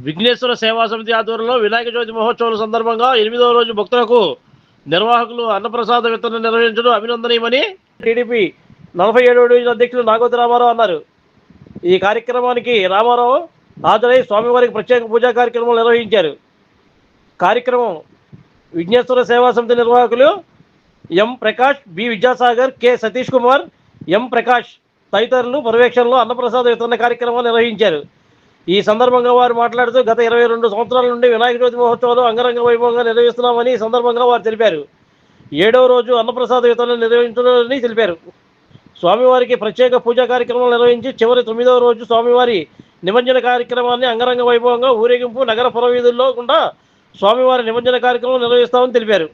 విఘ్నేశ్వర సేవా సమితి ఆధ్వర్యంలో వినాయక చవితి మహోత్సవాల సందర్భంగా 8వ రోజు భక్తులకు నిర్వాహకులు అన్నప్రసాద వితరణ నిర్వహించడం అభినందనీయమని టీడీపీ 47వ డివిజన్ అధ్యక్షులు నాగోతి రామారావు అన్నారు. ఈ కార్యక్రమానికి రామారావు హాజరై స్వామివారికి ప్రత్యేక పూజా కార్యక్రమం నిర్వహించారు. కార్యక్రమం విఘ్నేశ్వర సేవా సమితి నిర్వాహకులు ఎం ప్రకాష్, బి విద్యాసాగర్, కె సతీష్ కుమార్, ఎం ప్రకాష్ తదితరులు పర్యవేక్షణలో అన్నప్రసాద వితరణ కార్యక్రమం నిర్వహించారు. ఈ సందర్భంగా వారు మాట్లాడుతూ గత 22 సంవత్సరాల నుండి వినాయక చవితి మహోత్సవాలు అంగరంగ వైభవంగా నిర్వహిస్తున్నామని ఈ సందర్భంగా వారు తెలిపారు. 7వ రోజు అన్నప్రసాద వితరణ నిర్వహించాలని తెలిపారు. స్వామివారికి ప్రత్యేక పూజా కార్యక్రమాలు నిర్వహించి చివరి 9వ రోజు స్వామివారి నిమజ్జన కార్యక్రమాన్ని అంగరంగ వైభవంగా ఊరేగింపు నగర పురవీధుల్లో గుండా స్వామివారి నిమజ్జన కార్యక్రమం నిర్వహిస్తామని తెలిపారు.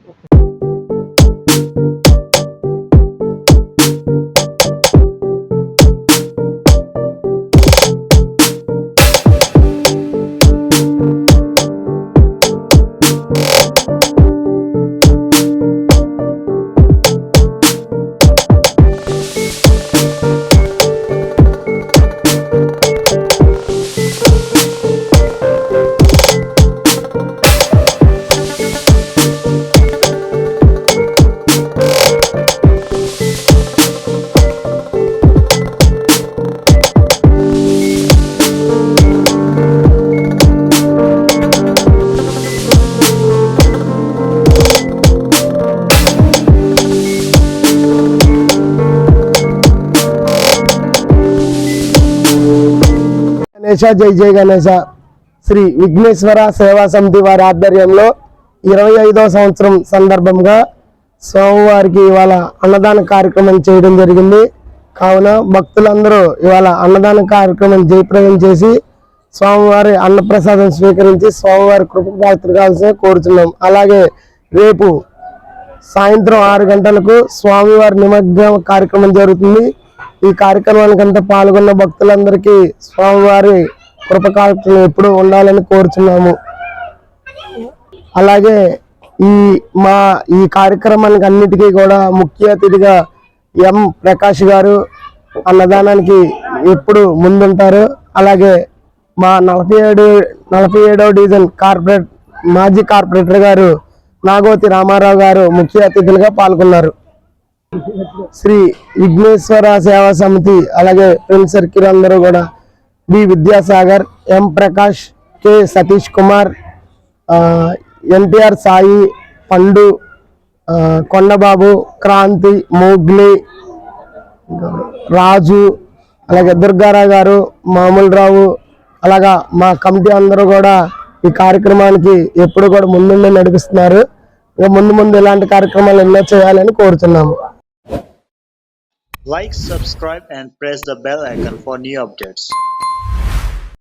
గణేశ జై జై గణేశ శ్రీ విఘ్నేశ్వర సేవా సమితి వారి ఆధ్వర్యంలో 25వ సంవత్సరం సందర్భంగా స్వామివారికి ఇవాళ అన్నదాన కార్యక్రమం చేయడం జరిగింది. కావున భక్తులందరూ ఇవాళ అన్నదాన కార్యక్రమం జయప్రదం చేసి స్వామివారి అన్నప్రసాదం స్వీకరించి స్వామివారి కృపకు పాత్ర కావాల్సిన కోరుతున్నాం. అలాగే రేపు సాయంత్రం 6 గంటలకు స్వామివారి నిమజ్జన కార్యక్రమం జరుగుతుంది. ఈ కార్యక్రమానికంతా పాల్గొన్న భక్తులందరికీ స్వామివారి కృపకాలం ఎప్పుడూ ఉండాలని కోరుచున్నాము. అలాగే ఈ కార్యక్రమానికి అన్నిటికీ కూడా ముఖ్య అతిథిగా ఎం ప్రకాష్ గారు అన్నదానానికి ఎప్పుడు ముందుంటారు. అలాగే మా 47వ డివిజన్ మాజీ కార్పొరేటర్ గారు నాగోతి రామారావు గారు ముఖ్య అతిథులుగా పాల్గొన్నారు. శ్రీ విఘ్నేశ్వర సేవా సమితి అలాగే ఫ్రెండ్ సర్కిల్ అందరూ కూడా బి విద్యాసాగర్, ఎం ప్రకాష్, కె సతీష్ కుమార్, ఎన్టీఆర్ సాయి, పండు, కొండబాబు, క్రాంతి, మోగ్లీ, రాజు, అలాగే దుర్గారావు గారు, మామూలురావు, అలాగా మా కమిటీ అందరూ కూడా ఈ కార్యక్రమానికి ఎప్పుడు కూడా ముందుండి నడిపిస్తున్నారు. ఇక ముందు ఇలాంటి కార్యక్రమాలు ఎన్నో చేయాలని కోరుతున్నాము. Like, subscribe and press the bell icon for new updates.